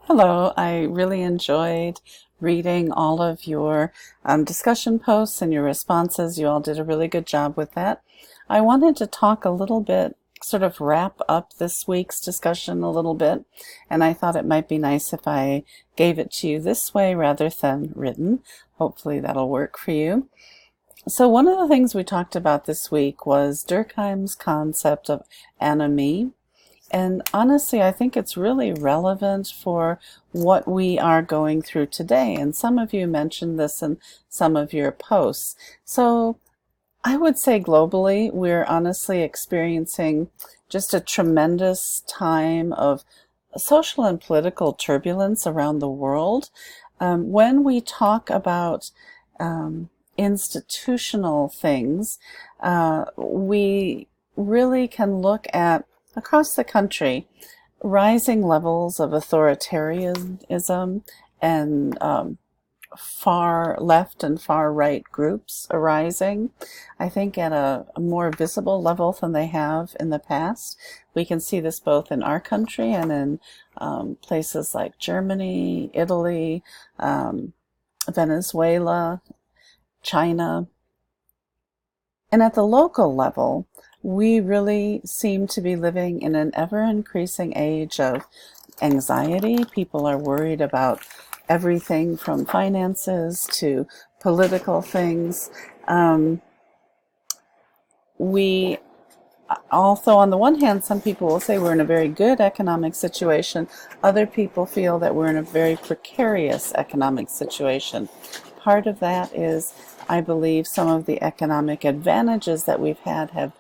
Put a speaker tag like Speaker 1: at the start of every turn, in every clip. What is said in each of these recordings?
Speaker 1: Hello, I really enjoyed reading all of your discussion posts and your responses. You all did a really good job with that. I wanted to talk a little bit, sort of wrap up this week's discussion a little bit, and I thought it might be nice if I gave it to you this way rather than written. Hopefully that'll work for you. So one of the things we talked about this week was Durkheim's concept of anomie. And honestly, I think it's really relevant for what we are going through today. And some of you mentioned this in some of your posts. So I would say globally, we're honestly experiencing just a tremendous time of social and political turbulence around the world. When we talk about institutional things, we really can look at across the country, rising levels of authoritarianism and far left and far right groups arising, I think at a more visible level than they have in the past. We can see this both in our country and in places like Germany, Italy, Venezuela, China. And at the local level, we really seem to be living in an ever-increasing age of anxiety. People are worried about everything from finances to political things. We also, on the one hand, some people will say we're in a very good economic situation. Other people feel that we're in a very precarious economic situation. Part of that is, I believe, some of the economic advantages that we've had have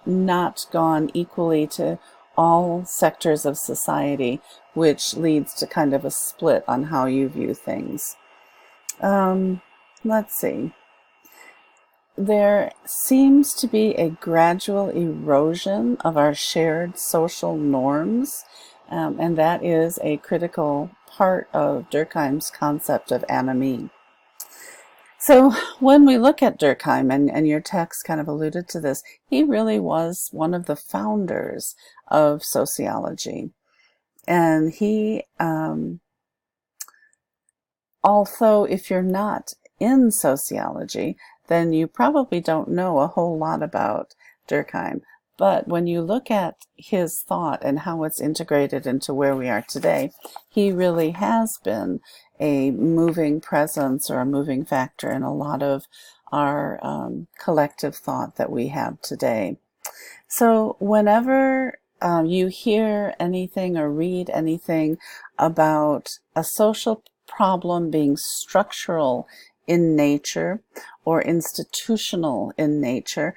Speaker 1: not gone equally to all sectors of society, which leads to kind of a split on how you view things. Let's see. There seems to be a gradual erosion of our shared social norms, and that is a critical part of Durkheim's concept of anomie. So when we look at Durkheim, and your text kind of alluded to this, he really was one of the founders of sociology. And he, although if you're not in sociology, then you probably don't know a whole lot about Durkheim. But when you look at his thought and how it's integrated into where we are today, he really has been a moving presence or a moving factor in a lot of our collective thought that we have today. So whenever you hear anything or read anything about a social problem being structural in nature or institutional in nature,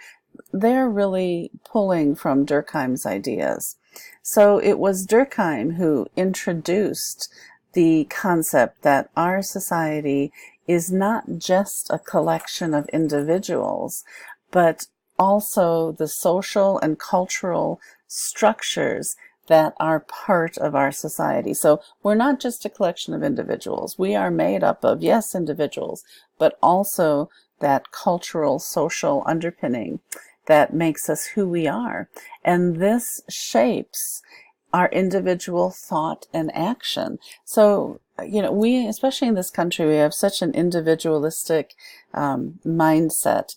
Speaker 1: they're really pulling from Durkheim's ideas. So it was Durkheim who introduced the concept that our society is not just a collection of individuals, but also the social and cultural structures that are part of our society. So we're not just a collection of individuals. We are made up of, yes, individuals, but also that cultural, social underpinning that makes us who we are. And this shapes our individual thought and action. So, we, especially in this country, we have such an individualistic mindset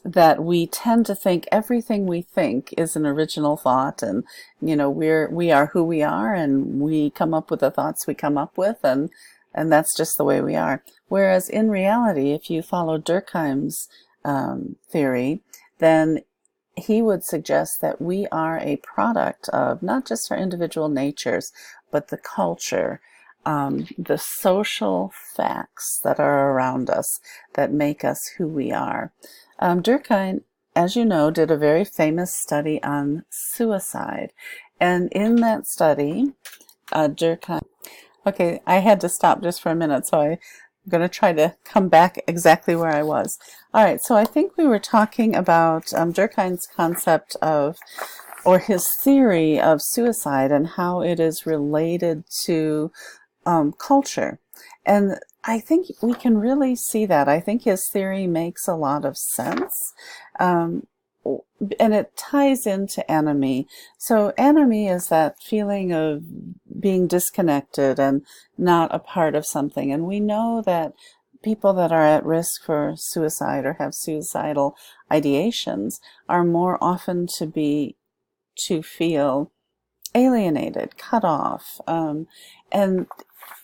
Speaker 1: that we tend to think everything we think is an original thought, and we are who we are, and we come up with the thoughts we come up with, and that's just the way we are. Whereas in reality, if you follow Durkheim's theory, then he would suggest that we are a product of not just our individual natures, but the culture, the social facts that are around us that make us who we are. Durkheim, as you know, did a very famous study on suicide. And in that study, Durkheim... Okay, I had to stop just for a minute, so I'm going to try to come back exactly where I was. All right, so I think we were talking about Durkheim's concept of, or his theory of suicide and how it is related to culture. And I think we can really see that. I think his theory makes a lot of sense. and it ties into enemy. So enemy is that feeling of being disconnected and not a part of something. And we know that people that are at risk for suicide or have suicidal ideations are more often to feel alienated, cut off. And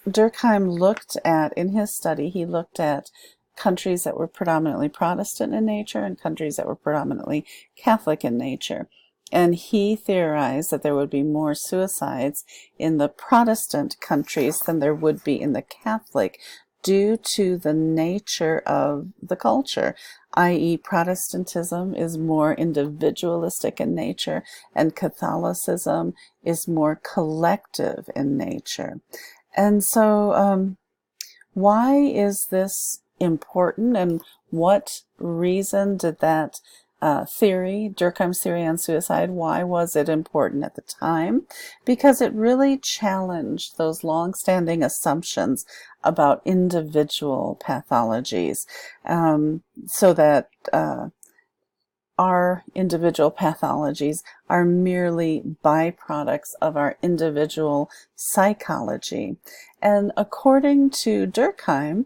Speaker 1: Durkheim looked at, in his study, he looked at countries that were predominantly Protestant in nature and countries that were predominantly Catholic in nature. And he theorized that there would be more suicides in the Protestant countries than there would be in the Catholic, due to the nature of the culture, i.e. Protestantism is more individualistic in nature and Catholicism is more collective in nature. And so why is this important, and what reason did that theory, Durkheim's theory on suicide, why was it important at the time? Because it really challenged those long-standing assumptions about individual pathologies, so that our individual pathologies are merely byproducts of our individual psychology. And according to Durkheim,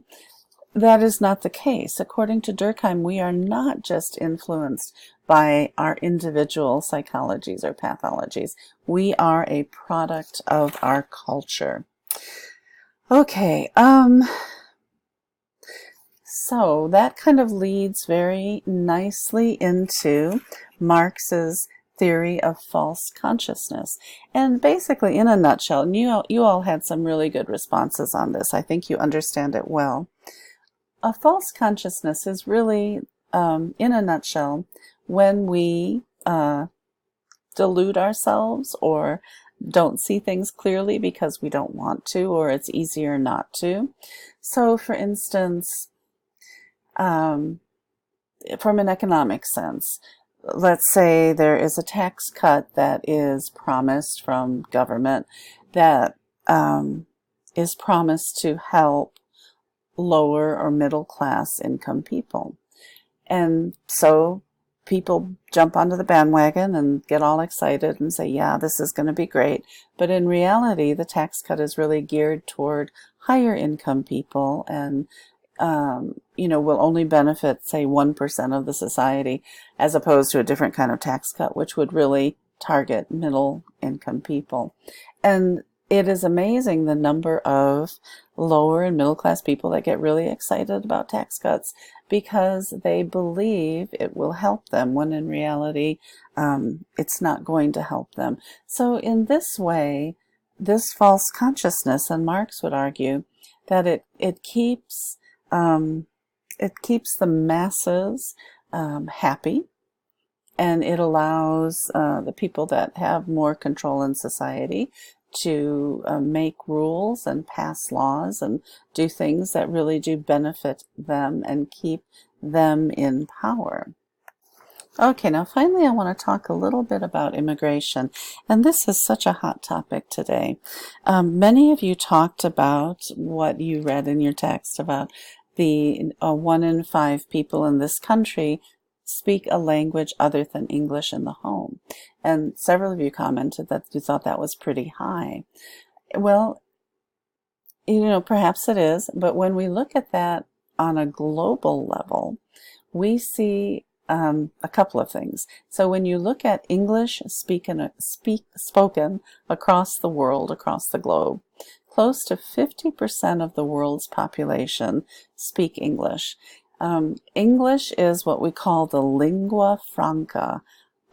Speaker 1: that is not the case. According to Durkheim, we are not just influenced by our individual psychologies or pathologies. We are a product of our culture. Okay, so that kind of leads very nicely into Marx's theory of false consciousness. And basically, in a nutshell, and you all had some really good responses on this. I think you understand it well. A false consciousness is really, in a nutshell, when we delude ourselves or don't see things clearly because we don't want to, or it's easier not to. So, for instance, from an economic sense, let's say there is a tax cut that is promised from government that is promised to help lower or middle class income people. And so people jump onto the bandwagon and get all excited and say, yeah, this is going to be great. But in reality, the tax cut is really geared toward higher income people and will only benefit, say, 1% of the society, as opposed to a different kind of tax cut, which would really target middle income people. And it is amazing the number of lower and middle class people that get really excited about tax cuts because they believe it will help them, when in reality it's not going to help them. So in this way, this false consciousness, and Marx would argue that it keeps the masses happy, and it allows the people that have more control in society to make rules and pass laws and do things that really do benefit them and keep them in power. Okay, now finally I want to talk a little bit about immigration, and this is such a hot topic today. Many of you talked about what you read in your text about the 1 in 5 people in this country speak a language other than English in the home. And several of you commented that you thought that was pretty high. Well, perhaps it is, but when we look at that on a global level, we see a couple of things. So when you look at English spoken across the world, across the globe, close to 50% of the world's population speak English. English is what we call the lingua franca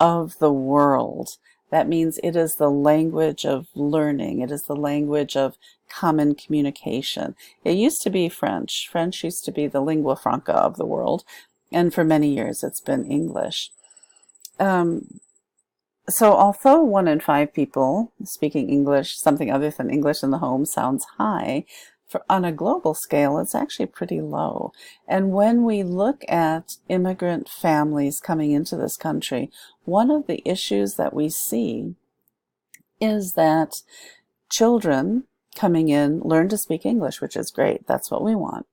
Speaker 1: of the world. That means it is the language of learning. It is the language of common communication. It used to be French. French used to be the lingua franca of the world, and for many years it's been English. So although 1 in 5 people speaking English, something other than English in the home, sounds high, on a global scale, it's actually pretty low. And when we look at immigrant families coming into this country, one of the issues that we see is that children coming in learn to speak English, which is great. That's what we want.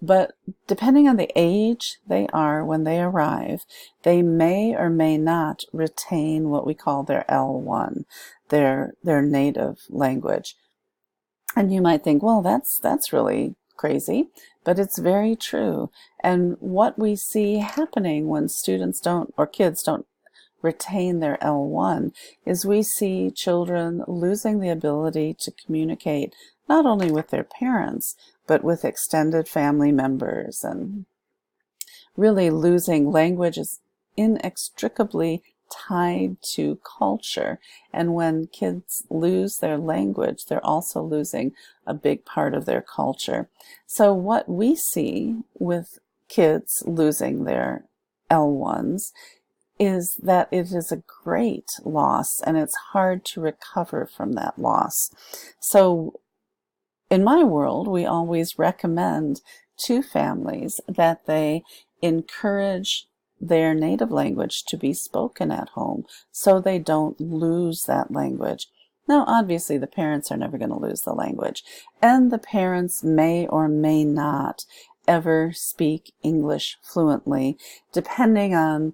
Speaker 1: But depending on the age they are when they arrive, they may or may not retain what we call their L1, their native language. And you might think, well, that's really crazy, but it's very true. And what we see happening when students don't, or kids don't, retain their L1 is we see children losing the ability to communicate not only with their parents, but with extended family members, and really losing language is inextricably tied to culture. And when kids lose their language, they're also losing a big part of their culture. So what we see with kids losing their L1s is that it is a great loss, and it's hard to recover from that loss. So in my world, we always recommend to families that they encourage their native language to be spoken at home so they don't lose that language. Now, obviously, the parents are never going to lose the language, and the parents may or may not ever speak English fluently, depending on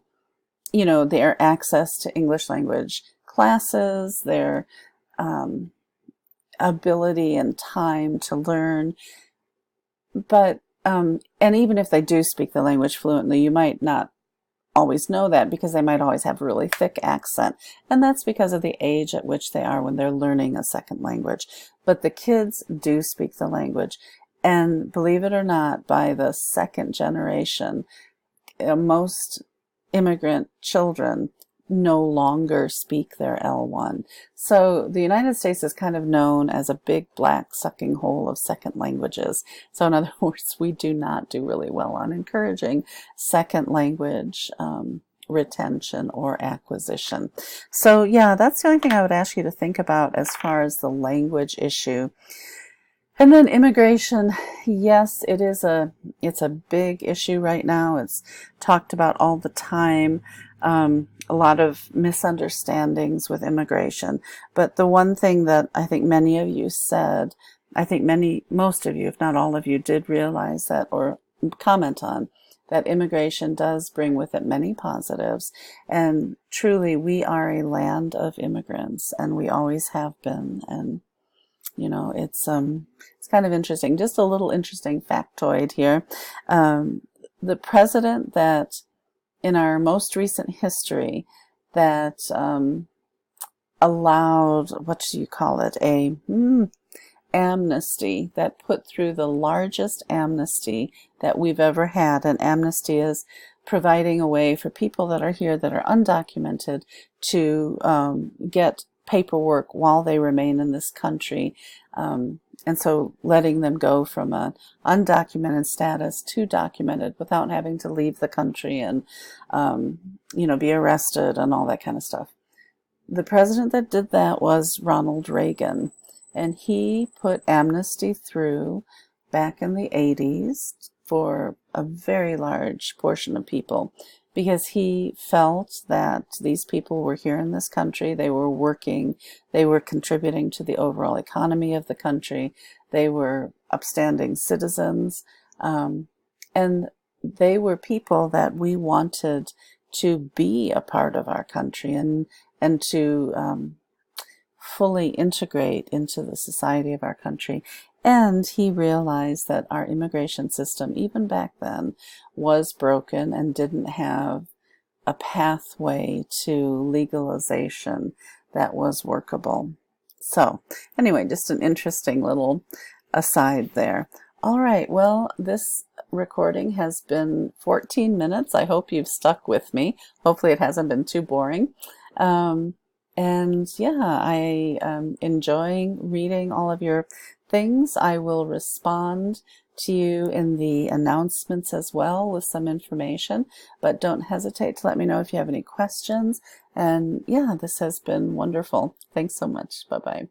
Speaker 1: their access to English language classes, their ability and time to learn. But, and even if they do speak the language fluently, you might not always know that, because they might always have a really thick accent. And that's because of the age at which they are when they're learning a second language. But the kids do speak the language. And believe it or not, by the second generation, most immigrant children no longer speak their L1. So the United States is kind of known as a big black sucking hole of second languages. So in other words, we do not do really well on encouraging second language retention or acquisition. So yeah, that's the only thing I would ask you to think about as far as the language issue. And then immigration, yes, it's a big issue right now. It's talked about all the time. A lot of misunderstandings with immigration. But the one thing that I think many of you said, I think most of you, if not all of you, did realize that, or comment on, that immigration does bring with it many positives. And truly, we are a land of immigrants, and we always have been. And it's kind of interesting. Just a little interesting factoid here. The president that in our most recent history that allowed, what do you call it, amnesty, that put through the largest amnesty that we've ever had. An amnesty is providing a way for people that are here that are undocumented to get paperwork while they remain in this country. And so letting them go from an undocumented status to documented without having to leave the country and, be arrested and all that kind of stuff. The president that did that was Ronald Reagan, and he put amnesty through back in the 80s for a very large portion of people, because he felt that these people were here in this country, they were working, they were contributing to the overall economy of the country, they were upstanding citizens, and they were people that we wanted to be a part of our country and to fully integrate into the society of our country. And he realized that our immigration system, even back then, was broken and didn't have a pathway to legalization that was workable. So anyway, just an interesting little aside there. All right, well, this recording has been 14 minutes. I hope you've stuck with me. Hopefully it hasn't been too boring. And yeah, I am enjoying reading all of your things. I will respond to you in the announcements as well with some information, but don't hesitate to let me know if you have any questions. And yeah, this has been wonderful. Thanks so much. Bye-bye.